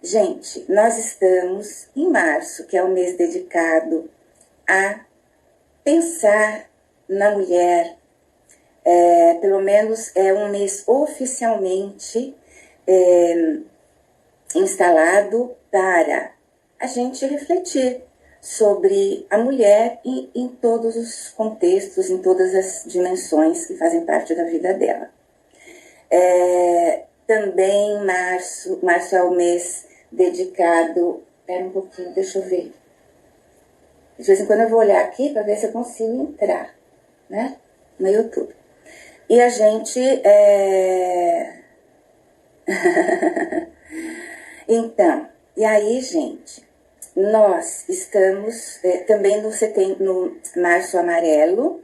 Gente, nós estamos em março, que é o mês dedicado a pensar na mulher. Pelo menos é um mês oficialmente instalado para a gente refletir sobre a mulher em todos os contextos, em todas as dimensões que fazem parte da vida dela. Também março é o mês dedicado... Espera um pouquinho, deixa eu ver. De vez em quando eu vou olhar aqui para ver se eu consigo entrar, né, no YouTube. E a gente... Então, e aí, gente, nós estamos também no Março Amarelo,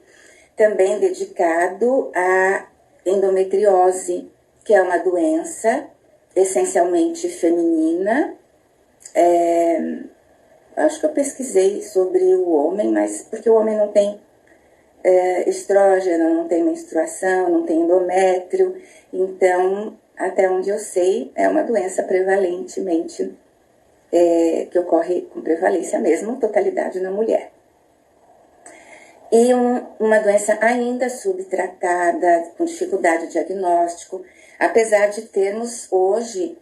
também dedicado à endometriose, que é uma doença essencialmente feminina. Acho que eu pesquisei sobre o homem, mas porque o homem não tem estrógeno, não tem menstruação, não tem endométrio, então, até onde eu sei, é uma doença prevalentemente, que ocorre com prevalência mesmo, totalidade na mulher. E uma doença ainda subtratada, com dificuldade de diagnóstico, apesar de termos hoje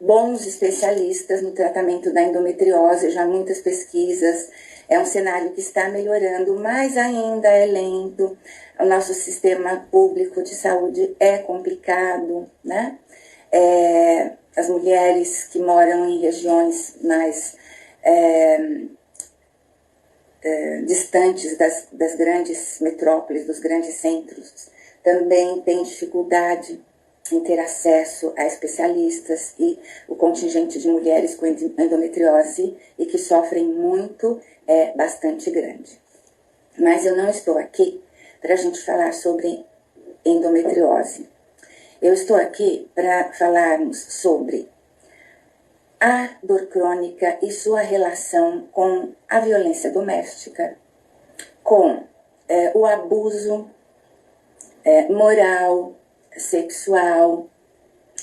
bons especialistas no tratamento da endometriose, já muitas pesquisas. É um cenário que está melhorando, mas ainda é lento. O nosso sistema público de saúde é complicado, né? As mulheres que moram em regiões mais distantes das grandes metrópoles, dos grandes centros, também têm dificuldade em ter acesso a especialistas, e o contingente de mulheres com endometriose e que sofrem muito é bastante grande. Mas eu não estou aqui para a gente falar sobre endometriose. Eu estou aqui para falarmos sobre a dor crônica e sua relação com a violência doméstica, com o abuso moral, sexual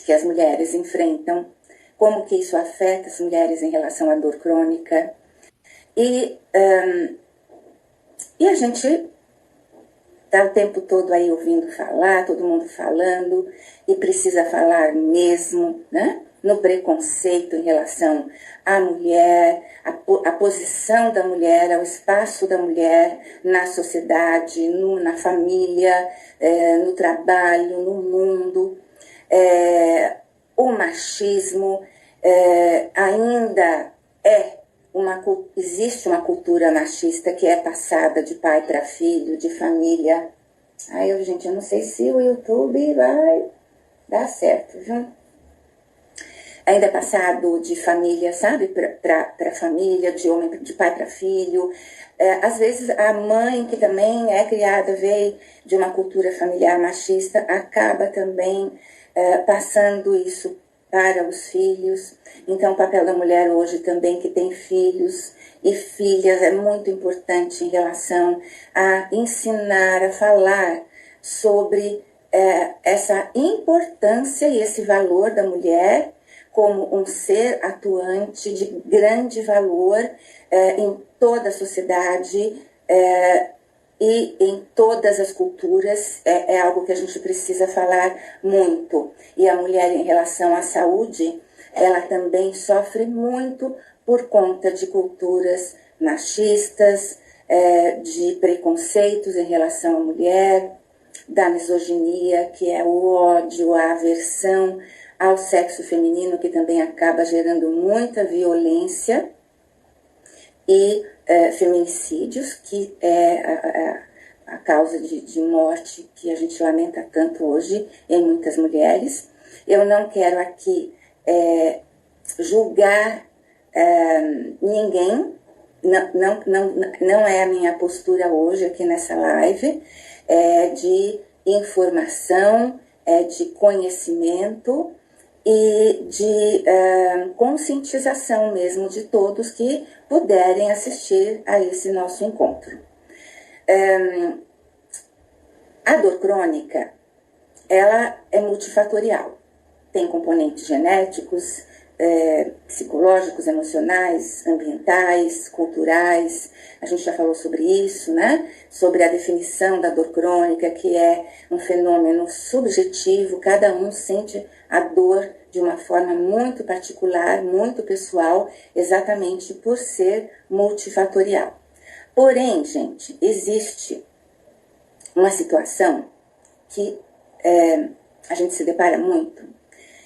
que as mulheres enfrentam, como que isso afeta as mulheres em relação à dor crônica. E a gente está o tempo todo aí ouvindo falar, todo mundo falando, e precisa falar mesmo, né? No preconceito em relação à mulher, a posição da mulher, ao espaço da mulher na sociedade, na família, no trabalho, no mundo. O machismo ainda existe uma cultura machista que é passada de pai para filho, de família. Gente, eu não sei se o YouTube vai dar certo, viu? Ainda é passado de família, sabe, para família, de pai para filho. Às vezes a mãe, que também é criada, veio de uma cultura familiar machista, acaba também passando isso para os filhos. Então o papel da mulher hoje também, que tem filhos e filhas, é muito importante em relação a ensinar, a falar sobre essa importância e esse valor da mulher como um ser atuante de grande valor em toda a sociedade e em todas as culturas. É algo que a gente precisa falar muito. E a mulher, em relação à saúde, ela também sofre muito por conta de culturas machistas, de preconceitos em relação à mulher, da misoginia, que é o ódio, a aversão ao sexo feminino, que também acaba gerando muita violência, e feminicídios, que é a causa de morte que a gente lamenta tanto hoje em muitas mulheres. Eu não quero aqui julgar ninguém, não é a minha postura hoje aqui nessa live, de informação, de conhecimento e de conscientização mesmo de todos que puderem assistir a esse nosso encontro. A dor crônica, ela é multifatorial. Tem componentes genéticos, psicológicos, emocionais, ambientais, culturais. A gente já falou sobre isso, né? Sobre a definição da dor crônica, que é um fenômeno subjetivo, cada um sente a dor de uma forma muito particular, muito pessoal, exatamente por ser multifatorial. Porém, gente, existe uma situação que a gente se depara muito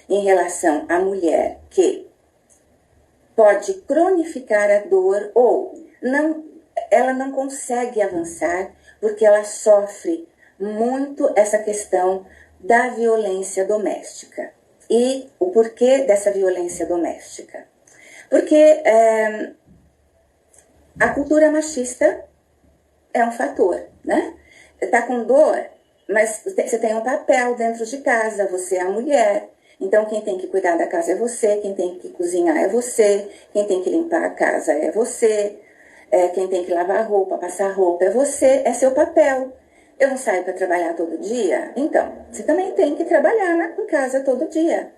em relação à mulher que pode cronificar a dor ou ela não consegue avançar porque ela sofre muito essa questão da violência doméstica. E o porquê dessa violência doméstica? Porque a cultura machista é um fator, né? Tá com dor, mas você tem um papel dentro de casa, você é a mulher. Então, quem tem que cuidar da casa é você, quem tem que cozinhar é você, quem tem que limpar a casa é você, quem tem que lavar roupa, passar roupa é você, é seu papel. Eu não saio para trabalhar todo dia? Então, você também tem que trabalhar em casa todo dia.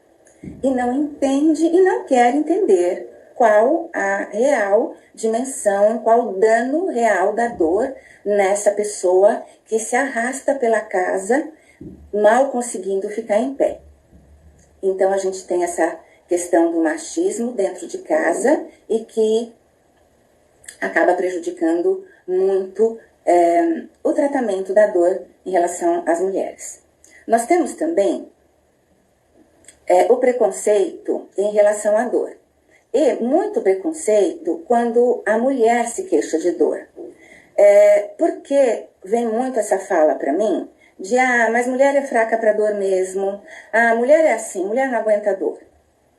E não entende e não quer entender qual a real dimensão, qual o dano real da dor nessa pessoa que se arrasta pela casa, mal conseguindo ficar em pé. Então, a gente tem essa questão do machismo dentro de casa e que acaba prejudicando muito o tratamento da dor em relação às mulheres. Nós temos também o preconceito em relação à dor. E muito preconceito quando a mulher se queixa de dor. Porque vem muito essa fala para mim de, mas mulher é fraca para dor mesmo. Mulher é assim, mulher não aguenta dor.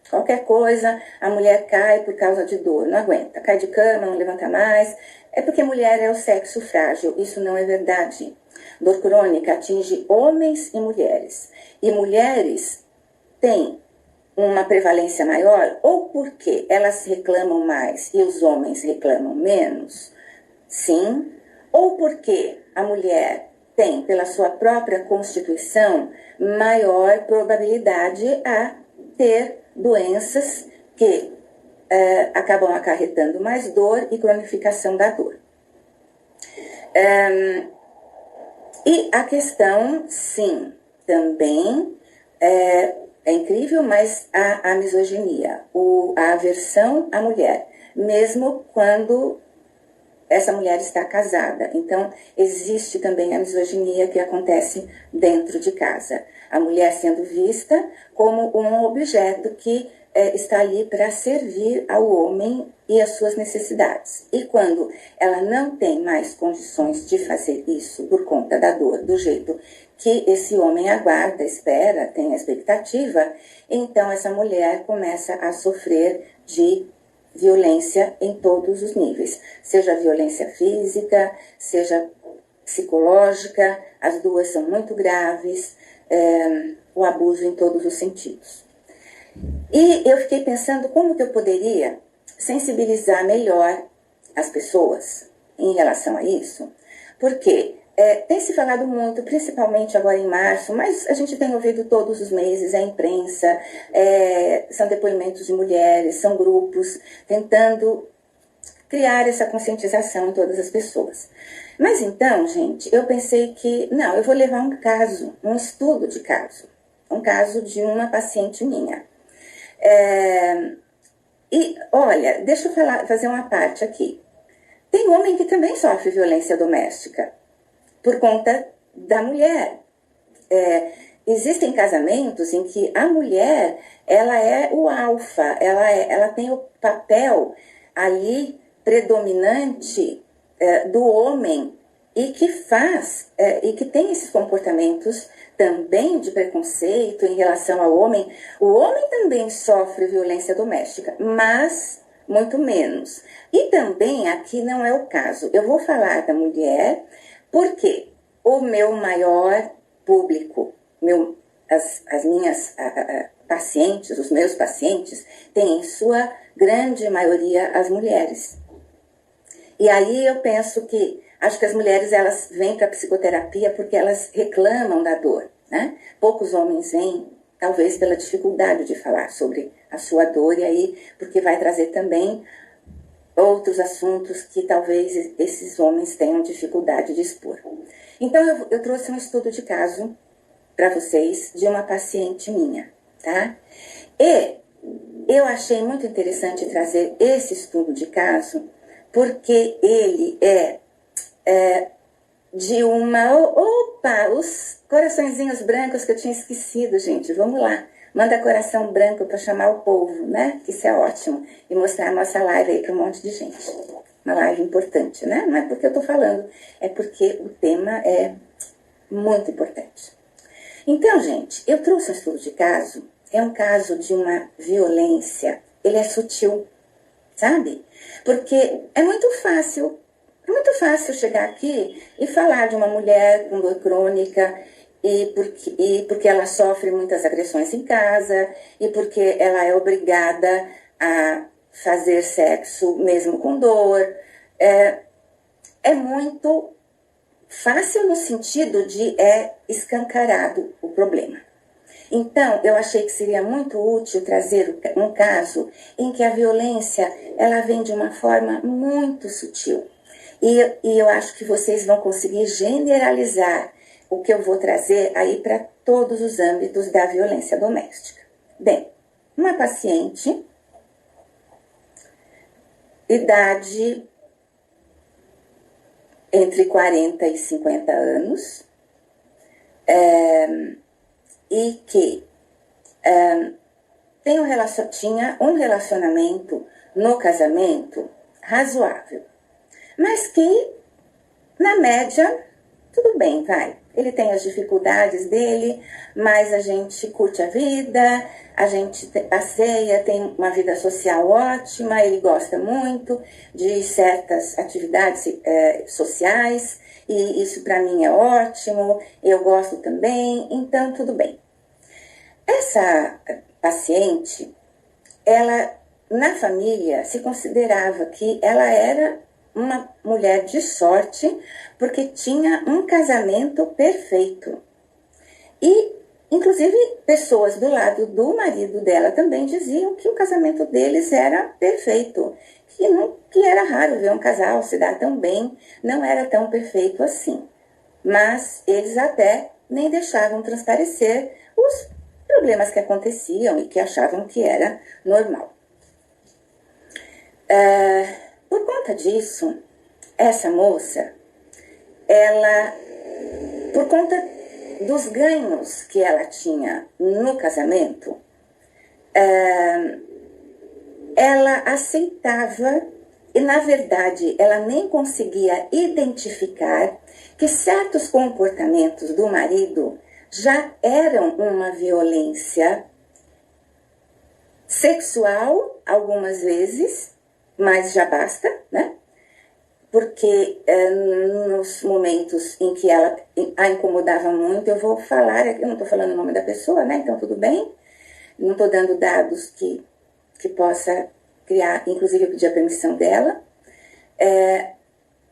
Qualquer coisa, a mulher cai por causa de dor, não aguenta. Cai de cama, não levanta mais. É porque mulher é o sexo frágil. Isso não é verdade. Dor crônica atinge homens e mulheres. E mulheres têm uma prevalência maior, ou porque elas reclamam mais e os homens reclamam menos, sim, ou porque a mulher tem, pela sua própria constituição, maior probabilidade a ter doenças que acabam acarretando mais dor e cronificação da dor. E a questão, sim, também é incrível, mas a misoginia, a aversão à mulher, mesmo quando essa mulher está casada. Então, existe também a misoginia que acontece dentro de casa. A mulher sendo vista como um objeto que está ali para servir ao homem e às suas necessidades. E quando ela não tem mais condições de fazer isso por conta da dor, do jeito que esse homem aguarda, espera, tem a expectativa, então essa mulher começa a sofrer de violência em todos os níveis, seja violência física, seja psicológica, as duas são muito graves, o abuso em todos os sentidos. E eu fiquei pensando como que eu poderia sensibilizar melhor as pessoas em relação a isso, porque tem se falado muito, principalmente agora em março, mas a gente tem ouvido todos os meses, a imprensa, são depoimentos de mulheres, são grupos tentando criar essa conscientização em todas as pessoas. Mas então, gente, eu pensei que, não, eu vou levar um caso, um estudo de caso, um caso de uma paciente minha. E, olha, deixa eu fazer uma parte aqui. Tem homem que também sofre violência doméstica por conta da mulher. Existem casamentos em que a mulher, ela é o alfa, ela tem o papel ali predominante do homem e que e que tem esses comportamentos também de preconceito em relação ao homem. O homem também sofre violência doméstica, mas muito menos. E também aqui não é o caso. Eu vou falar da mulher porque o meu maior público, as minhas pacientes, os meus pacientes, têm em sua grande maioria as mulheres. E aí eu penso que, acho que as mulheres elas vêm para a psicoterapia porque elas reclamam da dor, né? Poucos homens vêm talvez pela dificuldade de falar sobre a sua dor, e aí, porque vai trazer também outros assuntos que talvez esses homens tenham dificuldade de expor. Então, eu trouxe um estudo de caso para vocês de uma paciente minha, tá? E eu achei muito interessante trazer esse estudo de caso, porque ele é de uma... Opa! Os coraçõezinhos brancos que eu tinha esquecido, gente. Vamos lá. Manda coração branco para chamar o povo, né? Que isso é ótimo. E mostrar a nossa live aí para um monte de gente. Uma live importante, né? Não é porque eu tô falando, é porque o tema é muito importante. Então, gente, eu trouxe um estudo de caso. É um caso de uma violência. Ele é sutil, sabe? Porque é muito fácil chegar aqui e falar de uma mulher com dor crônica e porque ela sofre muitas agressões em casa e porque ela é obrigada a fazer sexo mesmo com dor. É muito fácil no sentido de escancarado o problema. Então, eu achei que seria muito útil trazer um caso em que a violência ela vem de uma forma muito sutil. E eu acho que vocês vão conseguir generalizar o que eu vou trazer aí para todos os âmbitos da violência doméstica. Bem, uma paciente, idade entre 40 e 50 anos, e que tinha um relacionamento no casamento razoável, mas que, na média, tudo bem, vai. Ele tem as dificuldades dele, mas a gente curte a vida, a gente passeia, tem uma vida social ótima, ele gosta muito de certas atividades sociais, e isso para mim é ótimo, eu gosto também, então tudo bem. Essa paciente, ela, na família, se considerava que ela era uma mulher de sorte, porque tinha um casamento perfeito. E, inclusive, pessoas do lado do marido dela também diziam que o casamento deles era perfeito, que era raro ver um casal se dar tão bem, não era tão perfeito assim. Mas eles até nem deixavam transparecer os problemas que aconteciam e que achavam que era normal. Por conta disso, essa moça, por conta dos ganhos que ela tinha no casamento, ela aceitava e, na verdade, ela nem conseguia identificar que certos comportamentos do marido já eram uma violência sexual, algumas vezes, mas já basta, né? Porque nos momentos em que ela a incomodava muito, eu vou falar, eu não estou falando o nome da pessoa, né? Então tudo bem, não estou dando dados que possa criar, inclusive eu pedi a permissão dela.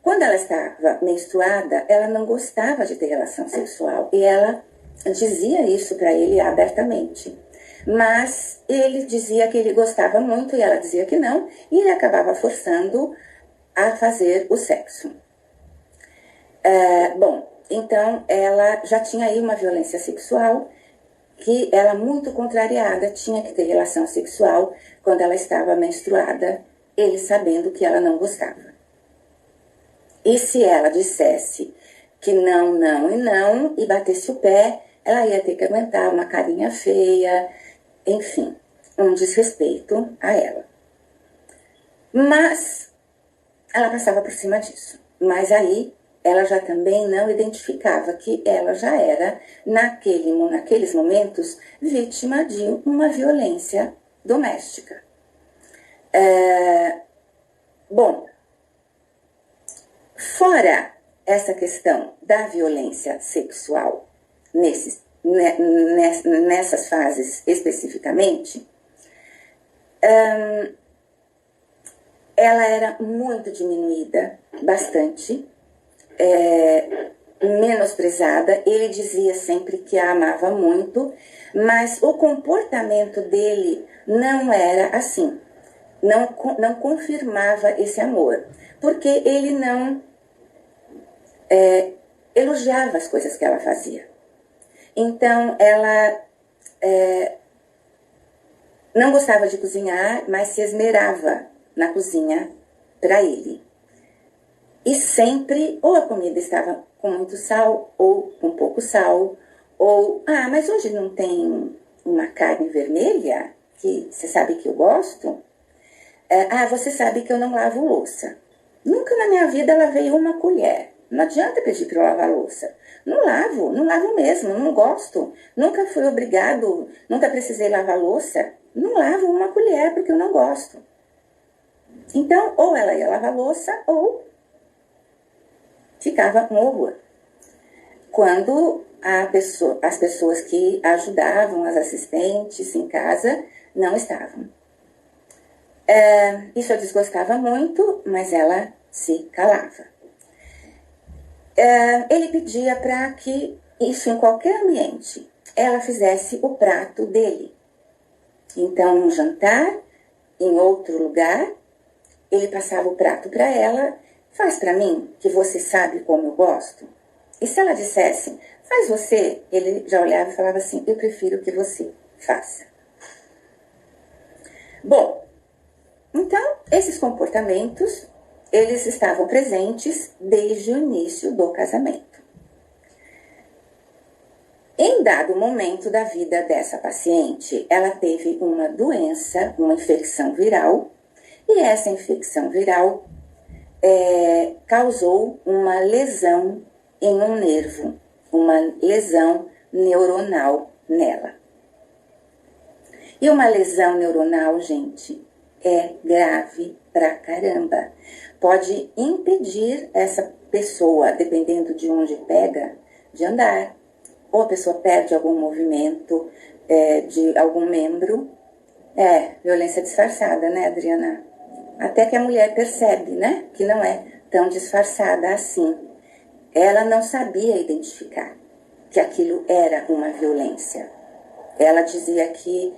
Quando ela estava menstruada, ela não gostava de ter relação sexual e ela dizia isso para ele abertamente. Mas ele dizia que ele gostava muito e ela dizia que não, e ele acabava forçando a fazer o sexo. Bom, então ela já tinha aí uma violência sexual, que ela, muito contrariada, tinha que ter relação sexual quando ela estava menstruada, ele sabendo que ela não gostava. E se ela dissesse que não, não e não, e batesse o pé, ela ia ter que aguentar uma carinha feia, enfim, um desrespeito a ela. Mas ela passava por cima disso. Mas aí ela já também não identificava que ela já era, naqueles momentos, vítima de uma violência doméstica. Bom, fora essa questão da violência sexual, nessas fases especificamente, ela era muito diminuída, bastante. menosprezada. Ele dizia sempre que a amava muito, mas o comportamento dele não era assim. Não confirmava esse amor, porque ele não elogiava as coisas que ela fazia. Então, ela não gostava de cozinhar, mas se esmerava na cozinha para ele. E sempre, ou a comida estava com muito sal, ou com pouco sal, ou, mas hoje não tem uma carne vermelha, que você sabe que eu gosto? Você sabe que eu não lavo louça. Nunca na minha vida lavei uma colher. Não adianta pedir para eu lavar louça. Não lavo mesmo, não gosto. Nunca fui obrigado, nunca precisei lavar louça. Não lavo uma colher porque eu não gosto. Então, ou ela ia lavar louça, ou ficava um horror. Quando as pessoas que ajudavam, as assistentes em casa, não estavam. Isso eu desgostava muito, mas ela se calava. Ele pedia para que, isso em qualquer ambiente, ela fizesse o prato dele. Então, num jantar, em outro lugar, ele passava o prato para ela. Faz para mim, que você sabe como eu gosto. E se ela dissesse, faz você, ele já olhava e falava assim, eu prefiro que você faça. Bom, então, esses comportamentos, eles estavam presentes desde o início do casamento. Em dado momento da vida dessa paciente, ela teve uma doença, uma infecção viral, e essa infecção viral causou uma lesão em um nervo, uma lesão neuronal nela. E uma lesão neuronal, gente, é grave pra caramba. Pode impedir essa pessoa, dependendo de onde pega, de andar. Ou a pessoa perde algum movimento de algum membro. Violência disfarçada, né, Adriana? Até que a mulher percebe, né, que não é tão disfarçada assim. Ela não sabia identificar que aquilo era uma violência. Ela dizia que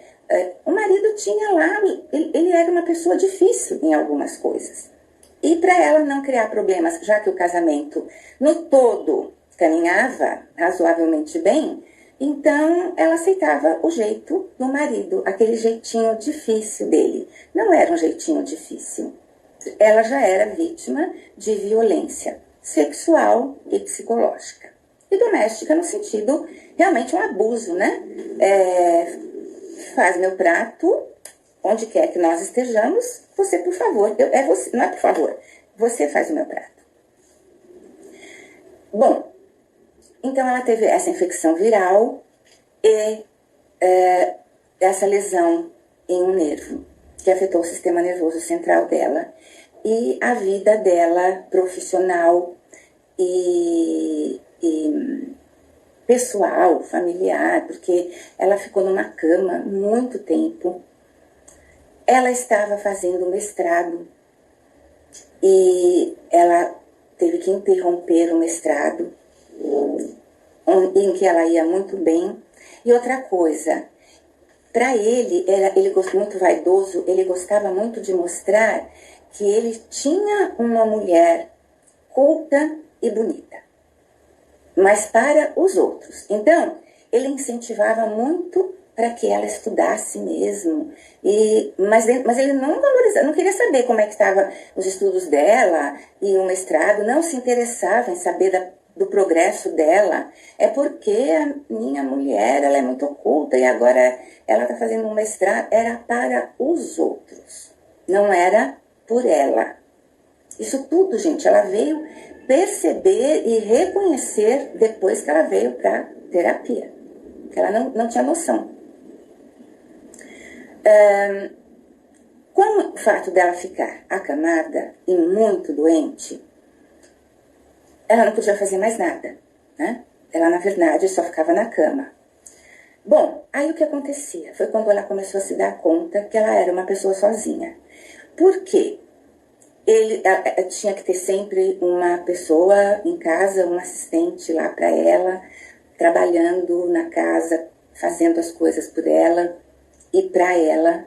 o marido tinha lá, ele era uma pessoa difícil em algumas coisas. E para ela não criar problemas, já que o casamento no todo caminhava razoavelmente bem, então ela aceitava o jeito do marido, aquele jeitinho difícil dele. Não era um jeitinho difícil. Ela já era vítima de violência sexual e psicológica. E doméstica no sentido realmente um abuso, né? Faz meu prato, onde quer que nós estejamos, você, por favor, você, não é por favor, você faz o meu prato. Bom, então ela teve essa infecção viral e essa lesão em um nervo, que afetou o sistema nervoso central dela e a vida dela profissional e pessoal, familiar, porque ela ficou numa cama muito tempo. Ela estava fazendo mestrado e ela teve que interromper o mestrado, em que ela ia muito bem. E outra coisa, para ele gostou muito vaidoso, ele gostava muito de mostrar que ele tinha uma mulher culta e bonita, mas para os outros. Então, ele incentivava muito para que ela estudasse mesmo, mas ele não valorizava, não queria saber como é que estavam os estudos dela e o mestrado, não se interessava em saber do progresso dela. É porque a minha mulher, ela é muito culta e agora ela está fazendo um mestrado. Era para os outros, não era por ela. Isso tudo, gente, ela veio perceber e reconhecer depois que ela veio para terapia, que ela não tinha noção. Com o fato dela ficar acamada e muito doente, ela não podia fazer mais nada, né? Ela, na verdade, só ficava na cama. Bom, aí o que acontecia? Foi quando ela começou a se dar conta que ela era uma pessoa sozinha. Por quê? Ela tinha que ter sempre uma pessoa em casa, um assistente lá para ela, trabalhando na casa, fazendo as coisas por ela e para ela.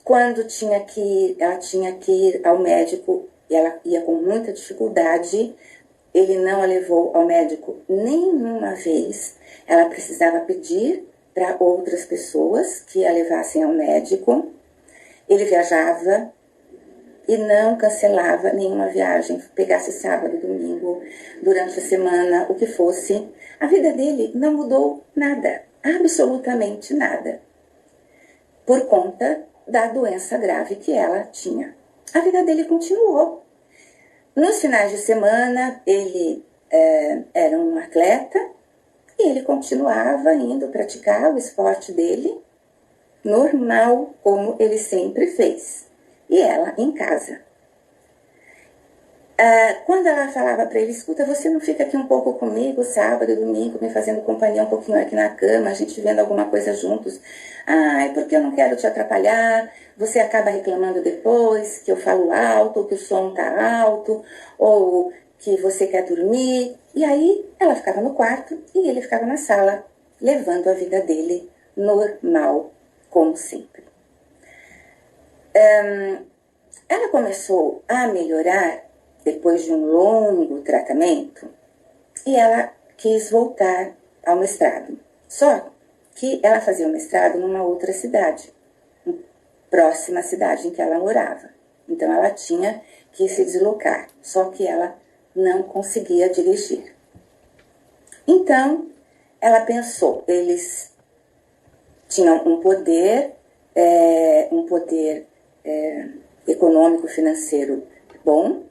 Quando ela tinha que ir ao médico, ela ia com muita dificuldade, ele não a levou ao médico nenhuma vez. Ela precisava pedir para outras pessoas que a levassem ao médico. Ele viajava e não cancelava nenhuma viagem, pegasse sábado, domingo, durante a semana, o que fosse. A vida dele não mudou nada, absolutamente nada, por conta da doença grave que ela tinha. A vida dele continuou. Nos finais de semana, ele era um atleta e ele continuava indo praticar o esporte dele, normal, como ele sempre fez. E ela em casa. Quando ela falava para ele, escuta, você não fica aqui um pouco comigo, sábado e domingo, me fazendo companhia um pouquinho aqui na cama, a gente vendo alguma coisa juntos. É porque eu não quero te atrapalhar, você acaba reclamando depois que eu falo alto, ou que o som tá alto, ou que você quer dormir. E aí ela ficava no quarto e ele ficava na sala, levando a vida dele normal, como sempre. Ela começou a melhorar depois de um longo tratamento e ela quis voltar ao mestrado. Só que ela fazia o mestrado numa outra cidade, próxima à cidade em que ela morava. Então ela tinha que se deslocar, só que ela não conseguia dirigir. Então ela pensou, eles tinham um poder econômico, financeiro bom,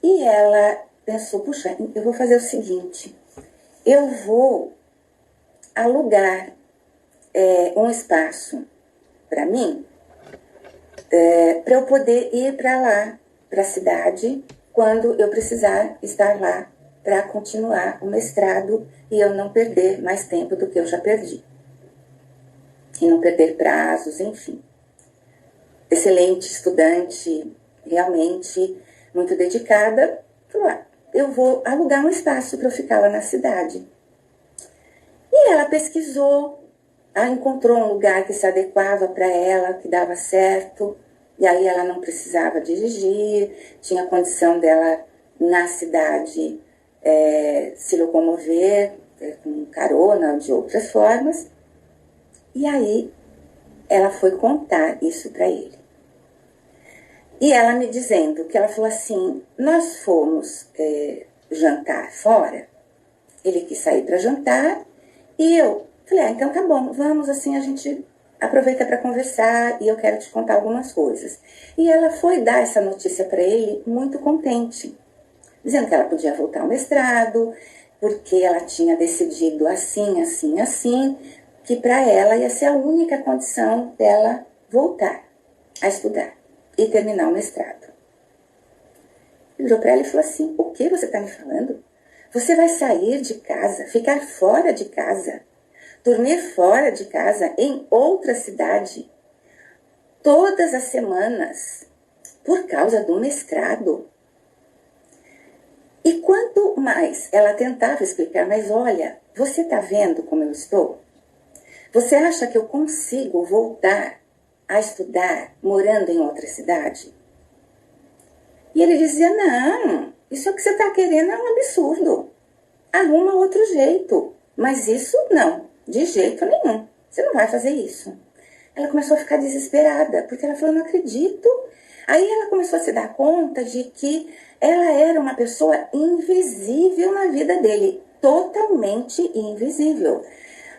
e ela pensou, puxa, eu vou fazer o seguinte, eu vou alugar um espaço para mim, para eu poder ir para lá, para a cidade, quando eu precisar estar lá para continuar o mestrado e eu não perder mais tempo do que eu já perdi. E não perder prazos, enfim. Excelente estudante, realmente muito dedicada. Falou, eu vou alugar um espaço para eu ficar lá na cidade. E ela pesquisou, encontrou um lugar que se adequava para ela, que dava certo. E aí ela não precisava dirigir, tinha condição dela, na cidade, se locomover com carona ou de outras formas. E aí ela foi contar isso para ele. E ela me dizendo que ela falou assim, nós fomos jantar fora, ele quis sair para jantar, e eu falei, então tá bom, vamos assim, a gente aproveita para conversar e eu quero te contar algumas coisas. E ela foi dar essa notícia para ele muito contente, dizendo que ela podia voltar ao mestrado, porque ela tinha decidido assim, assim, assim, que para ela ia ser a única condição dela voltar a estudar e terminar o mestrado. Ele virou para ela e falou assim, o que você está me falando? Você vai sair de casa, ficar fora de casa, dormir fora de casa em outra cidade, todas as semanas, por causa do mestrado? E quanto mais ela tentava explicar, mas olha, você está vendo como eu estou? Você acha que eu consigo voltar a estudar morando em outra cidade? E ele dizia, não, isso é o que você está querendo, é um absurdo. Arruma outro jeito. Mas isso não, de jeito nenhum. Você não vai fazer isso. Ela começou a ficar desesperada, porque ela falou, não acredito. Aí ela começou a se dar conta de que ela era uma pessoa invisível na vida dele, totalmente invisível.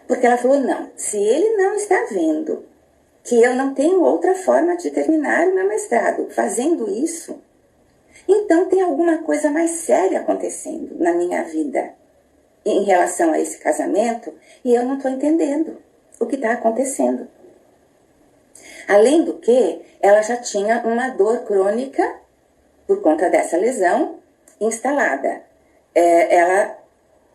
Porque ela falou, não, se ele não está vendo que eu não tenho outra forma de terminar o meu mestrado fazendo isso, então tem alguma coisa mais séria acontecendo na minha vida em relação a esse casamento e eu não estou entendendo o que está acontecendo. Além do que, ela já tinha uma dor crônica por conta dessa lesão instalada.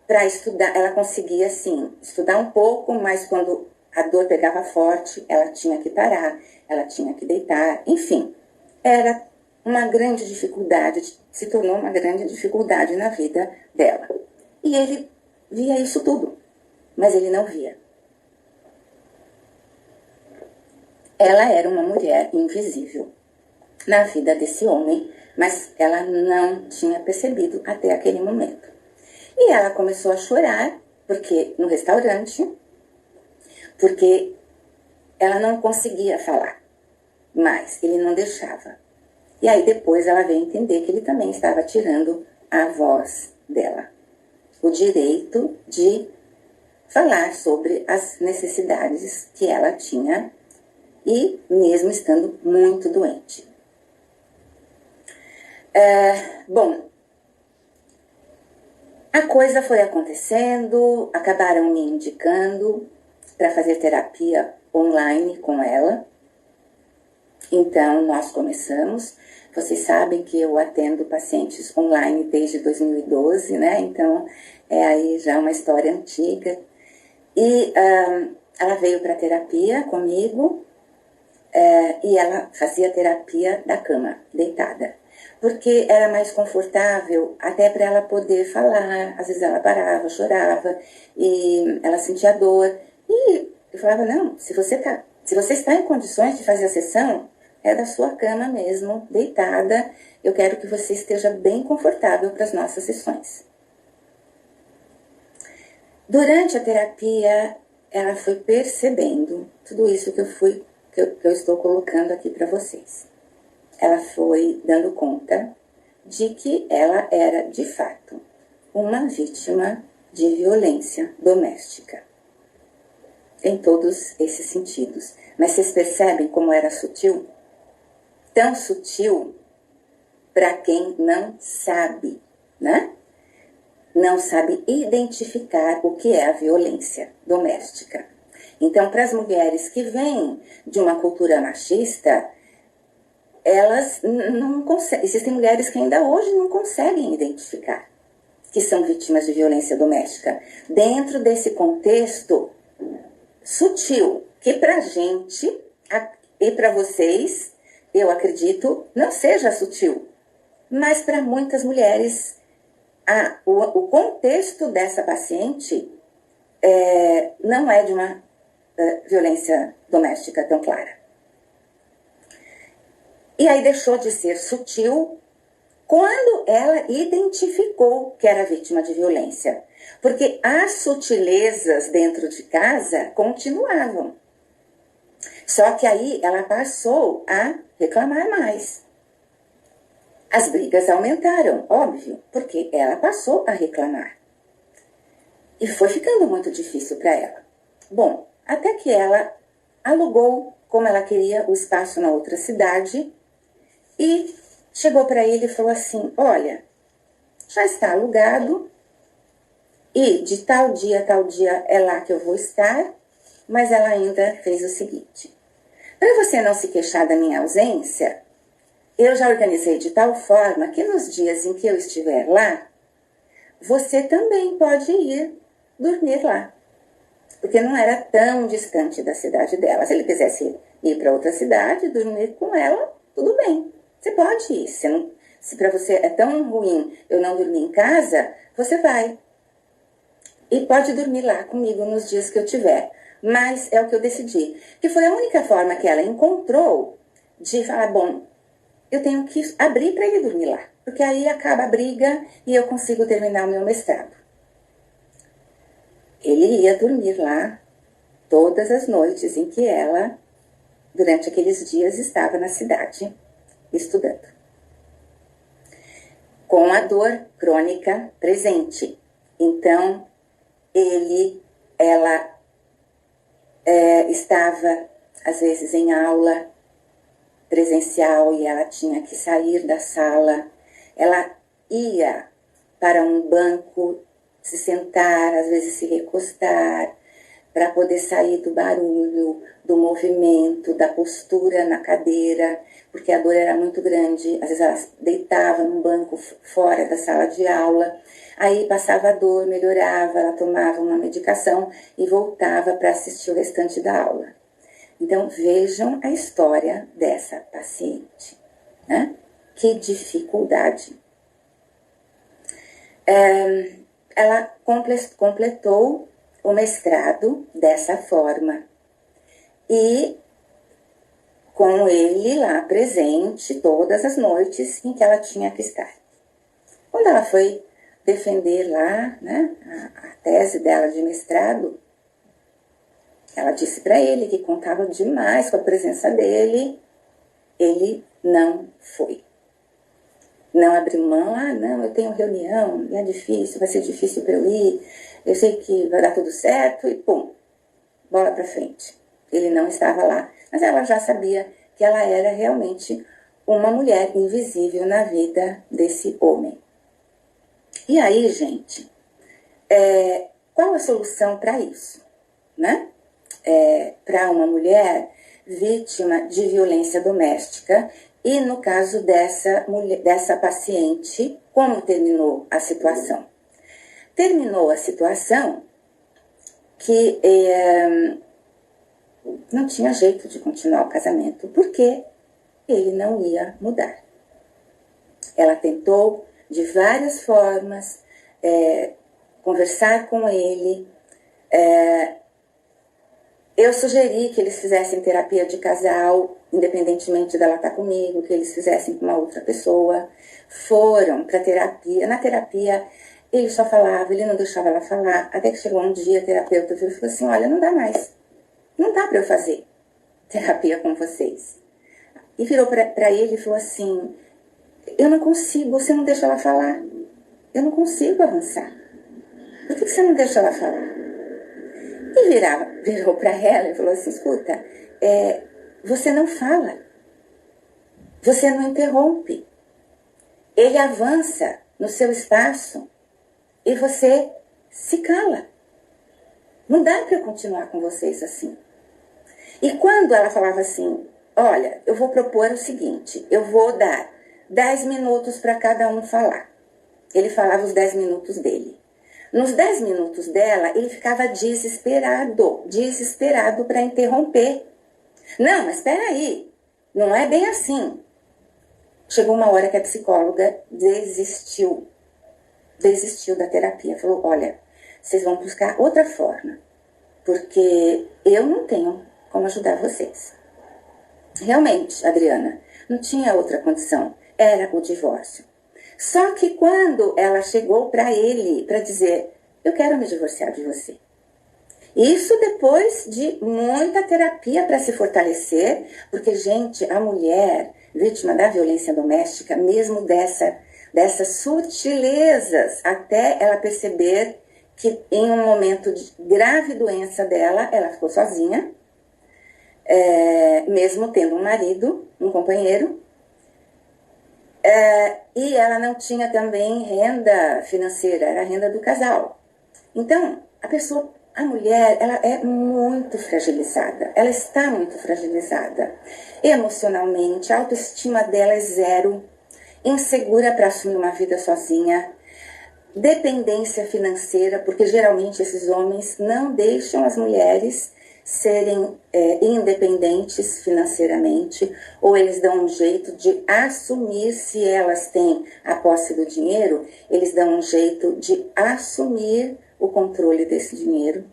Para estudar, ela conseguia, sim, estudar um pouco, mas quando a dor pegava forte, ela tinha que parar, ela tinha que deitar, enfim. Era uma grande dificuldade, se tornou uma grande dificuldade na vida dela. E ele via isso tudo, mas ele não via. Ela era uma mulher invisível na vida desse homem, mas ela não tinha percebido até aquele momento. E ela começou a chorar, porque no restaurante, porque ela não conseguia falar, mas ele não deixava. E aí depois ela veio entender que ele também estava tirando a voz dela, o direito de falar sobre as necessidades que ela tinha, e mesmo estando muito doente. Bom, a coisa foi acontecendo, acabaram me indicando para fazer terapia online com ela. Então, nós começamos. Vocês sabem que eu atendo pacientes online desde 2012, né? Então, é aí já uma história antiga. E ela veio para terapia comigo, e ela fazia terapia da cama, deitada. Porque era mais confortável, até para ela poder falar. Às vezes ela parava, chorava, e ela sentia dor. E eu falava, não, se você está em condições de fazer a sessão, é da sua cama mesmo, deitada. Eu quero que você esteja bem confortável para as nossas sessões. Durante a terapia, ela foi percebendo tudo isso que eu estou colocando aqui para vocês. Ela foi dando conta de que ela era, de fato, uma vítima de violência doméstica. Em todos esses sentidos. Mas vocês percebem como era sutil? Tão sutil para quem não sabe, né? Não sabe identificar o que é a violência doméstica. Então, para as mulheres que vêm de uma cultura machista, elas não conseguem. Existem mulheres que ainda hoje não conseguem identificar que são vítimas de violência doméstica. Dentro desse contexto sutil, que pra gente e para vocês, eu acredito, não seja sutil. Mas para muitas mulheres, o contexto dessa paciente não é de uma violência doméstica tão clara. E aí deixou de ser sutil quando ela identificou que era vítima de violência. Porque as sutilezas dentro de casa continuavam. Só que aí ela passou a reclamar mais. As brigas aumentaram, óbvio, porque ela passou a reclamar. E foi ficando muito difícil para ela. Bom, até que ela alugou, como ela queria, o espaço na outra cidade e chegou para ele e falou assim, olha, já está alugado e de tal dia é lá que eu vou estar, mas ela ainda fez o seguinte, para você não se queixar da minha ausência, eu já organizei de tal forma que nos dias em que eu estiver lá, você também pode ir dormir lá. Porque não era tão distante da cidade dela. Se ele quisesse ir para outra cidade, dormir com ela, tudo bem. Você pode ir. Se para você é tão ruim eu não dormir em casa, você vai. E pode dormir lá comigo nos dias que eu tiver. Mas é o que eu decidi. Que foi a única forma que ela encontrou de falar, bom, eu tenho que abrir para ele dormir lá. Porque aí acaba a briga e eu consigo terminar o meu mestrado. Ele ia dormir lá todas as noites em que ela, durante aqueles dias, estava na cidade estudando. Com a dor crônica presente. Então, ela estava, às vezes, em aula presencial e ela tinha que sair da sala. Ela ia para um banco, se sentar, às vezes se recostar, para poder sair do barulho, do movimento, da postura na cadeira, porque a dor era muito grande. Às vezes ela deitava num banco fora da sala de aula, aí passava a dor, melhorava, ela tomava uma medicação e voltava para assistir o restante da aula. Então vejam a história dessa paciente, né? Que dificuldade. Ela completou o mestrado dessa forma e com ele lá presente todas as noites em que ela tinha que estar. Quando ela foi defender lá, né, a tese dela de mestrado, ela disse para ele que contava demais com a presença dele. Ele não foi. Não abriu mão. Não, eu tenho reunião, é difícil, vai ser difícil para eu ir, eu sei que vai dar tudo certo, e pum, bola para frente. Ele não estava lá, mas ela já sabia que ela era realmente uma mulher invisível na vida desse homem. E aí, gente, qual a solução para isso, né? Para uma mulher vítima de violência doméstica, e no caso dessa paciente, como terminou a situação? Terminou a situação que não tinha jeito de continuar o casamento, porque ele não ia mudar. Ela tentou de várias formas conversar com ele. Eu sugeri que eles fizessem terapia de casal, independentemente dela estar comigo, que eles fizessem com uma outra pessoa. Foram para terapia. Na terapia, ele só falava, ele não deixava ela falar. Até que chegou um dia, a terapeuta viu e falou assim: olha, não dá mais. Não dá para eu fazer terapia com vocês. E virou para ele e falou assim: eu não consigo, você não deixa ela falar. Eu não consigo avançar. Por que você não deixa ela falar? E virou para ela e falou assim: escuta, você não fala, você não interrompe, ele avança no seu espaço e você se cala. Não dá para eu continuar com vocês assim. E quando ela falava assim: olha, eu vou propor o seguinte, eu vou dar 10 minutos para cada um falar. Ele falava os 10 minutos dele. Nos 10 minutos dela, ele ficava desesperado para interromper. Não, mas espera aí, não é bem assim. Chegou uma hora que a psicóloga desistiu da terapia. Falou: olha, vocês vão buscar outra forma, porque eu não tenho como ajudar vocês. Realmente, Adriana, não tinha outra condição, era o divórcio. Só que quando ela chegou para ele para dizer: eu quero me divorciar de você. Isso depois de muita terapia para se fortalecer, porque, gente, a mulher vítima da violência doméstica, mesmo dessas sutilezas, até ela perceber que em um momento de grave doença dela, ela ficou sozinha, mesmo tendo um marido, um companheiro, e ela não tinha também renda financeira, era a renda do casal. Então, a mulher, ela é muito fragilizada, ela está muito fragilizada. Emocionalmente, a autoestima dela é zero, insegura para assumir uma vida sozinha, dependência financeira, porque geralmente esses homens não deixam as mulheres serem independentes financeiramente, ou eles dão um jeito de assumir, se elas têm a posse do dinheiro, eles dão um jeito de assumir o controle desse dinheiro.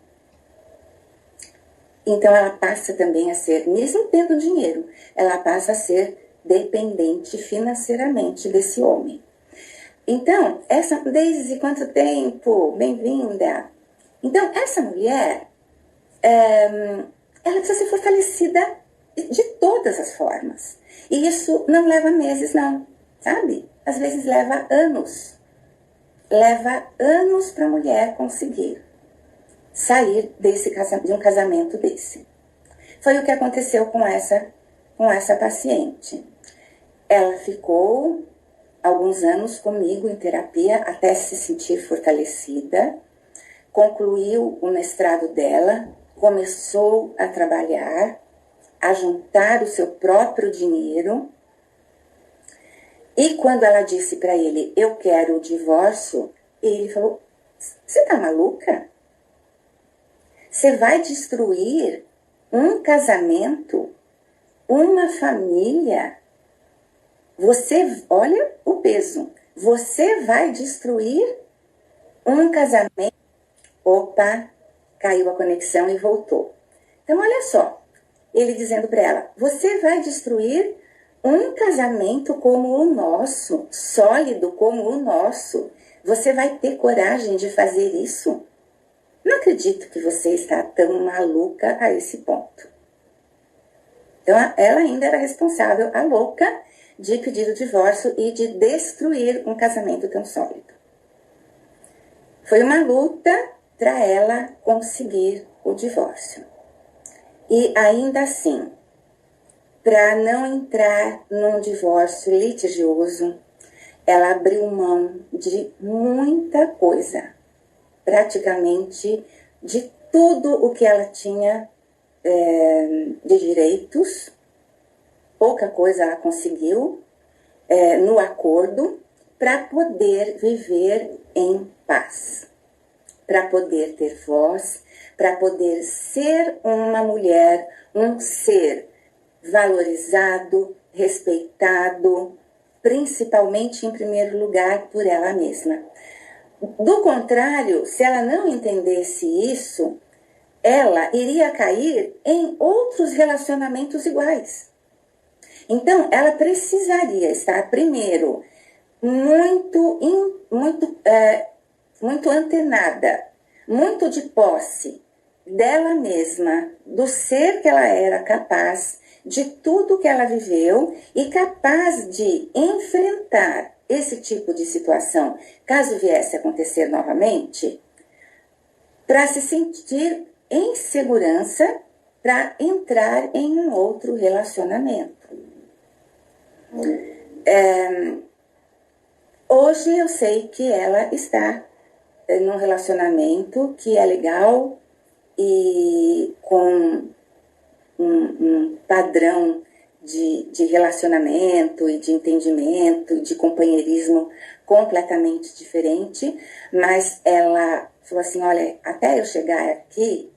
Então ela passa também a ser, mesmo tendo dinheiro, ela passa a ser dependente financeiramente desse homem. Então, desde quanto tempo? Bem-vinda! Então, essa mulher, ela precisa ser fortalecida de todas as formas. E isso não leva meses, não, sabe? Às vezes leva anos. Leva anos para a mulher conseguir sair de um casamento desse. Foi o que aconteceu com essa paciente. Ela ficou alguns anos comigo em terapia até se sentir fortalecida, concluiu o mestrado dela, começou a trabalhar a juntar o seu próprio dinheiro. E quando ela disse para ele, eu quero o divórcio, ele falou, você tá maluca? Você vai destruir um casamento, uma família? Você, olha o peso, você vai destruir um casamento. Opa, caiu a conexão e voltou. Então, olha só, ele dizendo para ela, você vai destruir um casamento como o nosso, sólido como o nosso. Você vai ter coragem de fazer isso? Não acredito que você está tão maluca a esse ponto. Então, ela ainda era responsável, a louca, de pedir o divórcio e de destruir um casamento tão sólido. Foi uma luta para ela conseguir o divórcio. E ainda assim, para não entrar num divórcio litigioso, ela abriu mão de muita coisa, praticamente de tudo o que ela tinha de direitos. Pouca coisa ela conseguiu no acordo para poder viver em paz, para poder ter voz, para poder ser uma mulher, um ser valorizado, respeitado, principalmente em primeiro lugar por ela mesma. Do contrário, se ela não entendesse isso, ela iria cair em outros relacionamentos iguais. Então, ela precisaria estar primeiro muito antenada, muito de posse dela mesma, do ser que ela era capaz, de tudo que ela viveu e capaz de enfrentar esse tipo de situação, caso viesse a acontecer novamente, para se sentir em segurança para entrar em um outro relacionamento. Hoje eu sei que ela está num relacionamento que é legal e com um padrão de relacionamento e de entendimento e de companheirismo completamente diferente, mas ela falou assim, olha, até eu chegar aqui,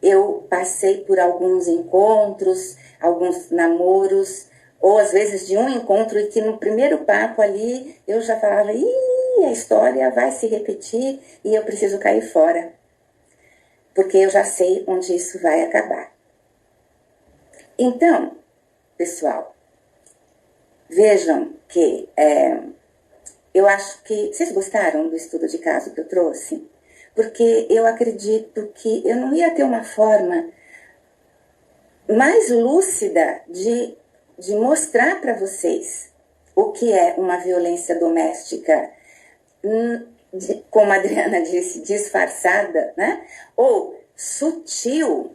eu passei por alguns encontros, alguns namoros, ou às vezes de um encontro e que no primeiro papo ali eu já falava, a história vai se repetir e eu preciso cair fora, porque eu já sei onde isso vai acabar. Então, pessoal, vejam que eu acho que vocês gostaram do estudo de caso que eu trouxe, porque eu acredito que eu não ia ter uma forma mais lúcida de mostrar para vocês o que é uma violência doméstica, como a Adriana disse, disfarçada, né? Ou sutil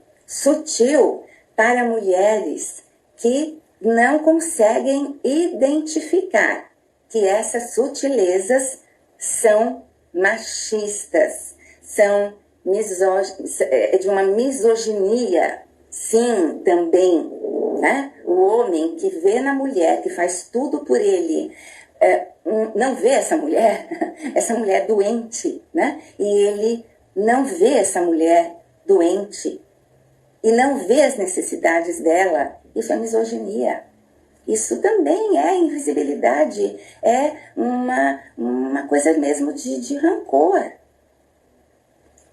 para mulheres que não conseguem identificar que essas sutilezas são machistas, são de uma misoginia, sim, também, né? O homem que vê na mulher, que faz tudo por ele, não vê essa mulher doente, né? E ele não vê essa mulher doente e não vê as necessidades dela. Isso é misoginia. Isso também é invisibilidade, é uma coisa mesmo de rancor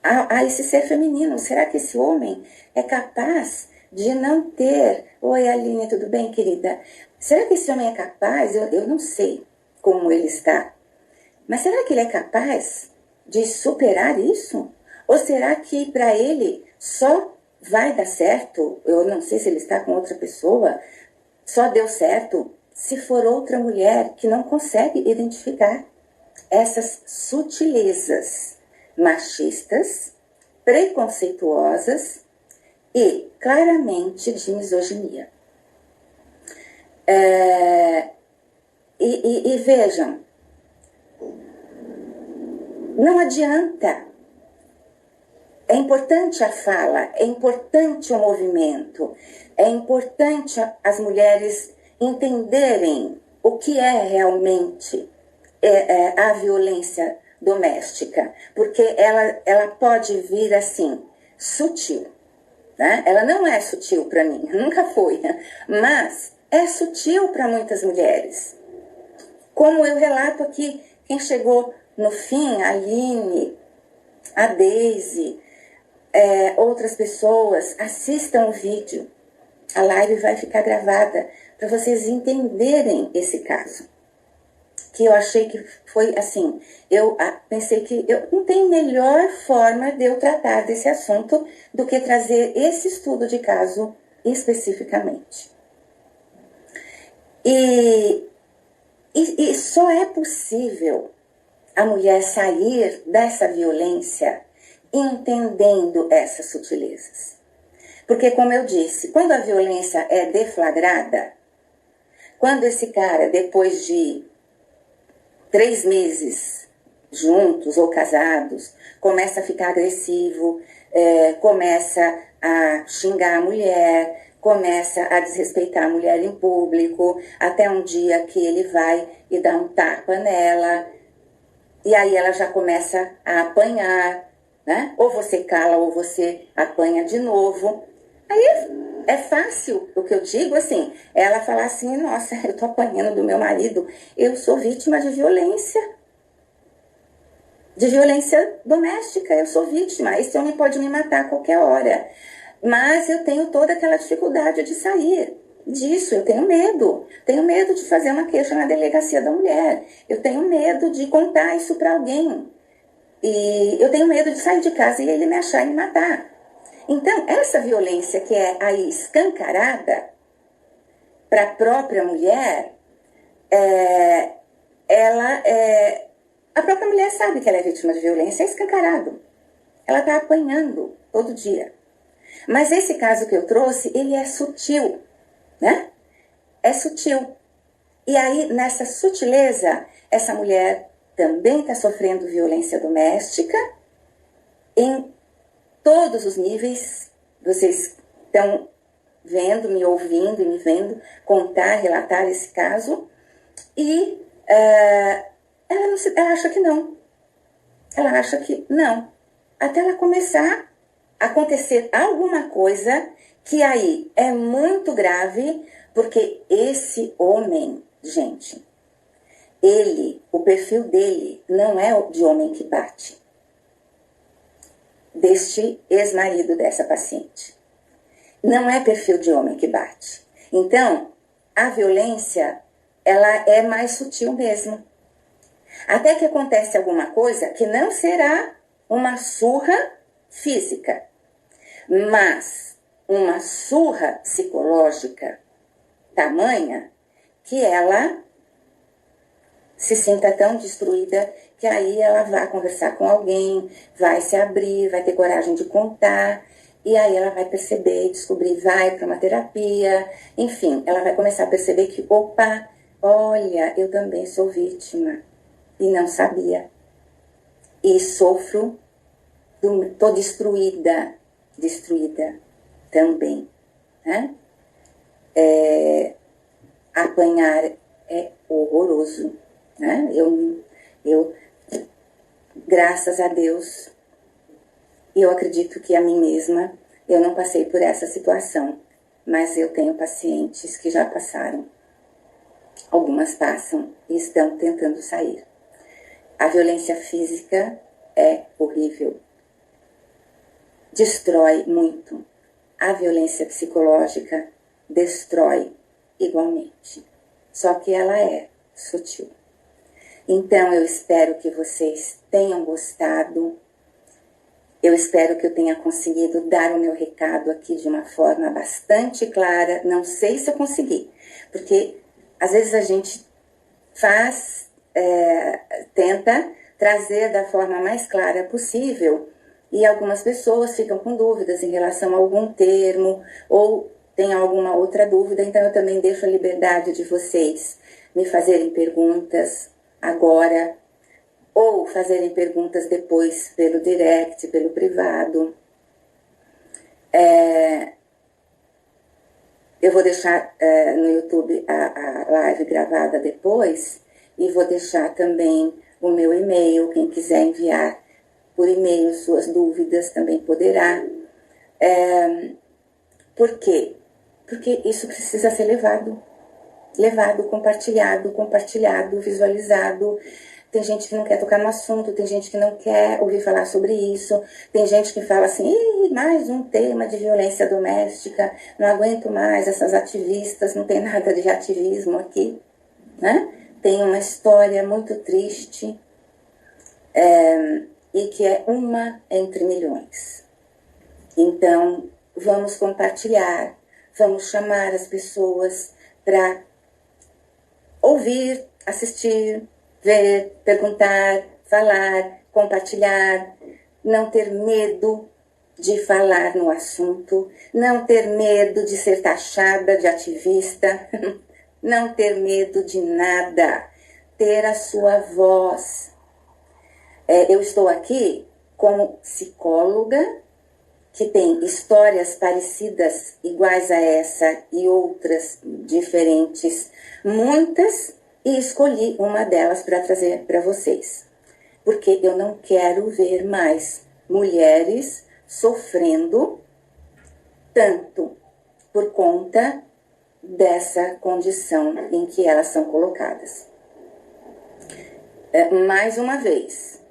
a esse ser feminino. Será que esse homem é capaz de não ter... Oi, Aline, tudo bem, querida? Será que esse homem é capaz? Eu não sei como ele está. Mas será que ele é capaz de superar isso? Ou será que para ele só vai dar certo? Eu não sei se ele está com outra pessoa. Só deu certo se for outra mulher que não consegue identificar essas sutilezas machistas, preconceituosas e claramente de misoginia. E vejam, não adianta É importante a fala, é importante o movimento, é importante as mulheres entenderem o que é realmente a violência doméstica, porque ela pode vir assim, sutil, né? Ela não é sutil para mim, nunca foi, mas é sutil para muitas mulheres. Como eu relato aqui, quem chegou no fim, a Aline, a Deise, outras pessoas, assistam o vídeo. A live vai ficar gravada para vocês entenderem esse caso. Que eu achei que foi assim, eu pensei que não tem melhor forma de eu tratar desse assunto do que trazer esse estudo de caso especificamente. E só é possível a mulher sair dessa violência entendendo essas sutilezas. Porque, como eu disse, quando a violência é deflagrada, quando esse cara, depois de 3 meses juntos ou casados, começa a ficar agressivo, começa a xingar a mulher, começa a desrespeitar a mulher em público, até um dia que ele vai e dá um tapa nela, e aí ela já começa a apanhar, né? Ou você cala ou você apanha de novo. Aí é fácil, o que eu digo assim, ela falar assim, nossa, eu tô apanhando do meu marido, eu sou vítima de violência doméstica, eu sou vítima, esse homem pode me matar a qualquer hora, mas eu tenho toda aquela dificuldade de sair disso, eu tenho medo de fazer uma queixa na delegacia da mulher, eu tenho medo de contar isso para alguém, e eu tenho medo de sair de casa e ele me achar e me matar. Então, essa violência que é aí escancarada para a própria mulher, a própria mulher sabe que ela é vítima de violência, é escancarado. Ela está apanhando todo dia. Mas esse caso que eu trouxe, ele é sutil, né? É sutil. E aí, nessa sutileza, essa mulher também está sofrendo violência doméstica em todos os níveis. Vocês estão vendo, me ouvindo e me vendo contar, relatar esse caso. E ela acha que não. Ela acha que não. Até ela começar a acontecer alguma coisa que aí é muito grave, porque esse homem, gente, o perfil dele não é o de homem que bate. Deste ex-marido dessa paciente. Não é perfil de homem que bate. Então, a violência, ela é mais sutil mesmo. Até que acontece alguma coisa que não será uma surra física, mas uma surra psicológica tamanha que ela se sinta tão destruída que aí ela vai conversar com alguém, vai se abrir, vai ter coragem de contar, e aí ela vai perceber, descobrir, vai para uma terapia, enfim, ela vai começar a perceber que, opa, olha, eu também sou vítima, e não sabia, e sofro, tô destruída também, né? Apanhar é horroroso, né? Eu, graças a Deus, eu acredito que a mim mesma, eu não passei por essa situação, mas eu tenho pacientes que já passaram. Algumas passam e estão tentando sair. A violência física é horrível. Destrói muito. A violência psicológica destrói igualmente. Só que ela é sutil. Então, eu espero que vocês tenham gostado. Eu espero que eu tenha conseguido dar o meu recado aqui de uma forma bastante clara. Não sei se eu consegui, porque às vezes a gente tenta trazer da forma mais clara possível e algumas pessoas ficam com dúvidas em relação a algum termo ou tem alguma outra dúvida. Então, eu também deixo a liberdade de vocês me fazerem perguntas agora ou fazerem perguntas depois pelo direct, pelo privado. Eu vou deixar no YouTube a live gravada depois e vou deixar também o meu e-mail, quem quiser enviar por e-mail suas dúvidas também poderá. Por quê? Porque isso precisa ser levado, compartilhado, visualizado. Tem gente que não quer tocar no assunto, tem gente que não quer ouvir falar sobre isso, tem gente que fala assim, mais um tema de violência doméstica, não aguento mais essas ativistas, não tem nada de ativismo aqui, né? Tem uma história muito triste, e que é uma entre milhões. Então, vamos compartilhar, vamos chamar as pessoas para ouvir, assistir, ver, perguntar, falar, compartilhar, não ter medo de falar no assunto, não ter medo de ser taxada de ativista, não ter medo de nada, ter a sua voz. Eu estou aqui como psicóloga, que tem histórias parecidas, iguais a essa e outras diferentes, muitas, e escolhi uma delas para trazer para vocês. Porque eu não quero ver mais mulheres sofrendo tanto por conta dessa condição em que elas são colocadas. Mais uma vez,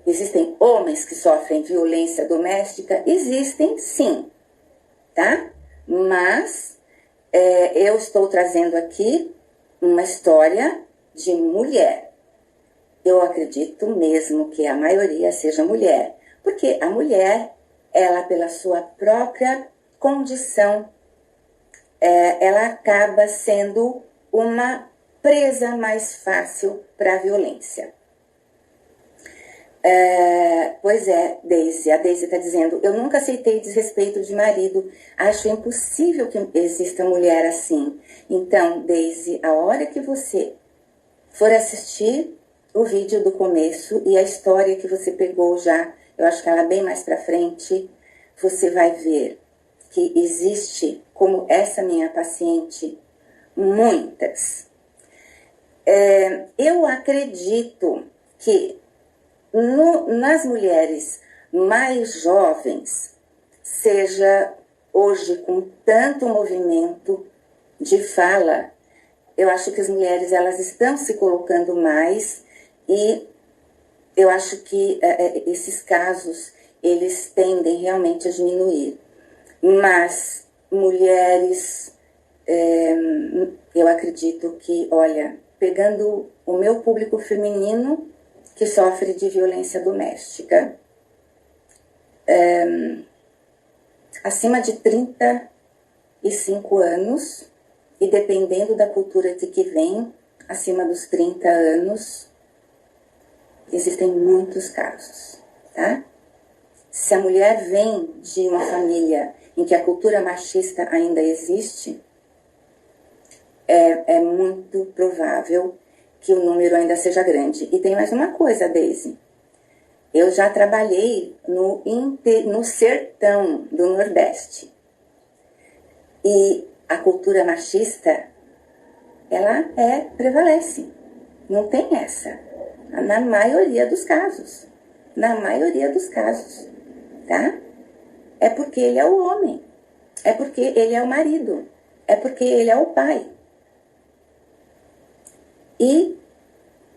existem homens que sofrem violência doméstica? Existem, sim, tá? Mas eu estou trazendo aqui uma história de mulher. Eu acredito mesmo que a maioria seja mulher, porque a mulher, ela pela sua própria condição, ela acaba sendo uma presa mais fácil para a violência. Pois é, Daisy. A Daisy está dizendo, eu nunca aceitei desrespeito de marido. Acho impossível que exista mulher assim. Então, Daisy, a hora que você for assistir o vídeo do começo e a história que você pegou já, eu acho que ela é bem mais para frente, você vai ver que existe, como essa minha paciente, muitas. Eu acredito que nas mulheres mais jovens, seja hoje com tanto movimento de fala, eu acho que as mulheres elas estão se colocando mais e eu acho que esses casos eles tendem realmente a diminuir. Mas mulheres, eu acredito que, olha, pegando o meu público feminino que sofre de violência doméstica, acima de 35 anos, e dependendo da cultura de que vem, acima dos 30 anos, existem muitos casos, tá? Se a mulher vem de uma família em que a cultura machista ainda existe, é muito provável que o número ainda seja grande. E tem mais uma coisa, Daisy. Eu já trabalhei no sertão do Nordeste. E a cultura machista, ela prevalece. Não tem essa. Na maioria dos casos. Na maioria dos casos. Tá? É porque ele é o homem. É porque ele é o marido. É porque ele é o pai. E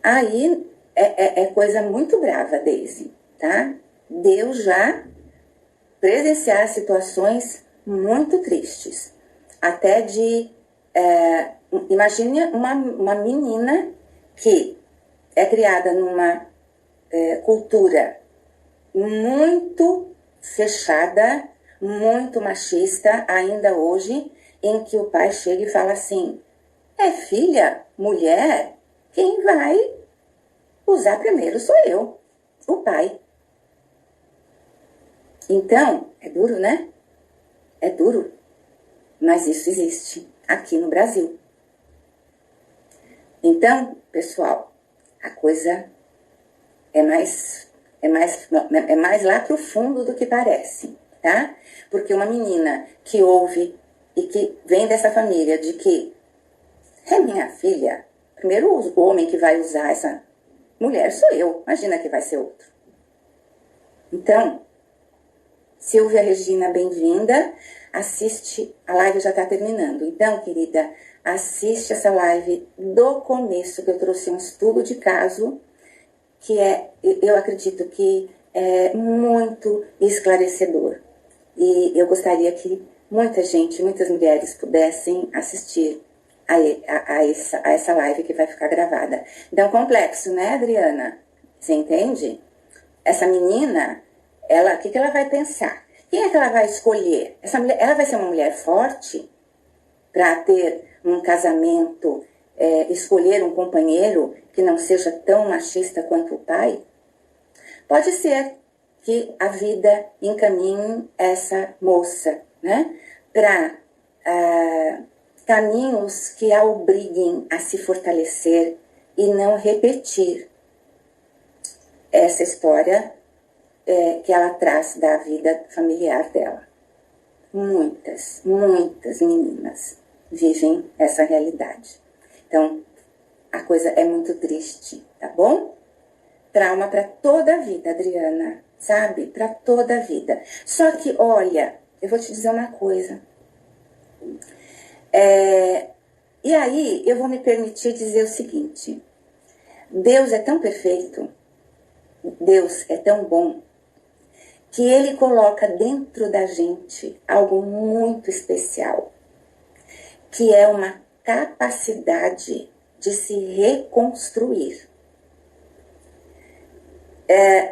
aí é coisa muito brava, Daisy, tá? Deu já presenciar situações muito tristes. Até de... imagine uma menina que é criada numa cultura muito fechada, muito machista, ainda hoje, em que o pai chega e fala assim, filha, mulher, quem vai usar primeiro sou eu, o pai. Então, é duro, né? É duro, mas isso existe aqui no Brasil. Então, pessoal, a coisa é mais lá pro fundo do que parece, tá? Porque uma menina que ouve e que vem dessa família de que é minha filha, primeiro o homem que vai usar essa mulher sou eu, imagina que vai ser outro. Então, Silvia Regina, bem-vinda. Assiste, a live já está terminando. Então, querida, assiste essa live do começo, que eu trouxe um estudo de caso, que eu acredito que é muito esclarecedor. E eu gostaria que muita gente, muitas mulheres pudessem assistir a essa live que vai ficar gravada. Então, complexo, né, Adriana? Você entende? Essa menina, o que ela vai pensar? Quem é que ela vai escolher? Essa mulher, ela vai ser uma mulher forte para ter um casamento, escolher um companheiro que não seja tão machista quanto o pai? Pode ser que a vida encaminhe essa moça, né, para caminhos que a obriguem a se fortalecer e não repetir essa história que ela traz da vida familiar dela. Muitas meninas vivem essa realidade. Então, a coisa é muito triste, tá bom? Trauma para toda a vida, Adriana, sabe? Para toda a vida. Só que, olha, eu vou te dizer uma coisa. E aí, eu vou me permitir dizer o seguinte. Deus é tão perfeito, Deus é tão bom, que Ele coloca dentro da gente algo muito especial, que é uma capacidade de se reconstruir.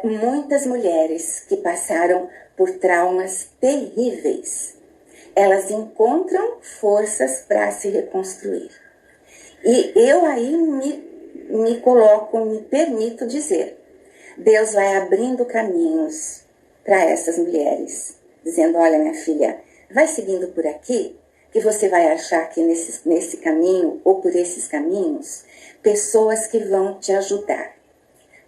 Muitas mulheres que passaram por traumas terríveis, elas encontram forças para se reconstruir. E eu aí me coloco, me permito dizer, Deus vai abrindo caminhos para essas mulheres, dizendo, olha minha filha, vai seguindo por aqui, que você vai achar que nesse caminho, ou por esses caminhos, pessoas que vão te ajudar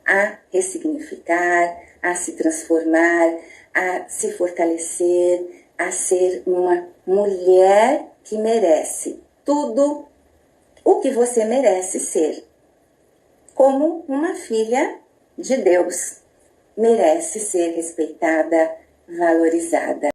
a ressignificar, a se transformar, a se fortalecer, a ser uma mulher que merece tudo o que você merece ser, como uma filha de Deus merece ser respeitada, valorizada.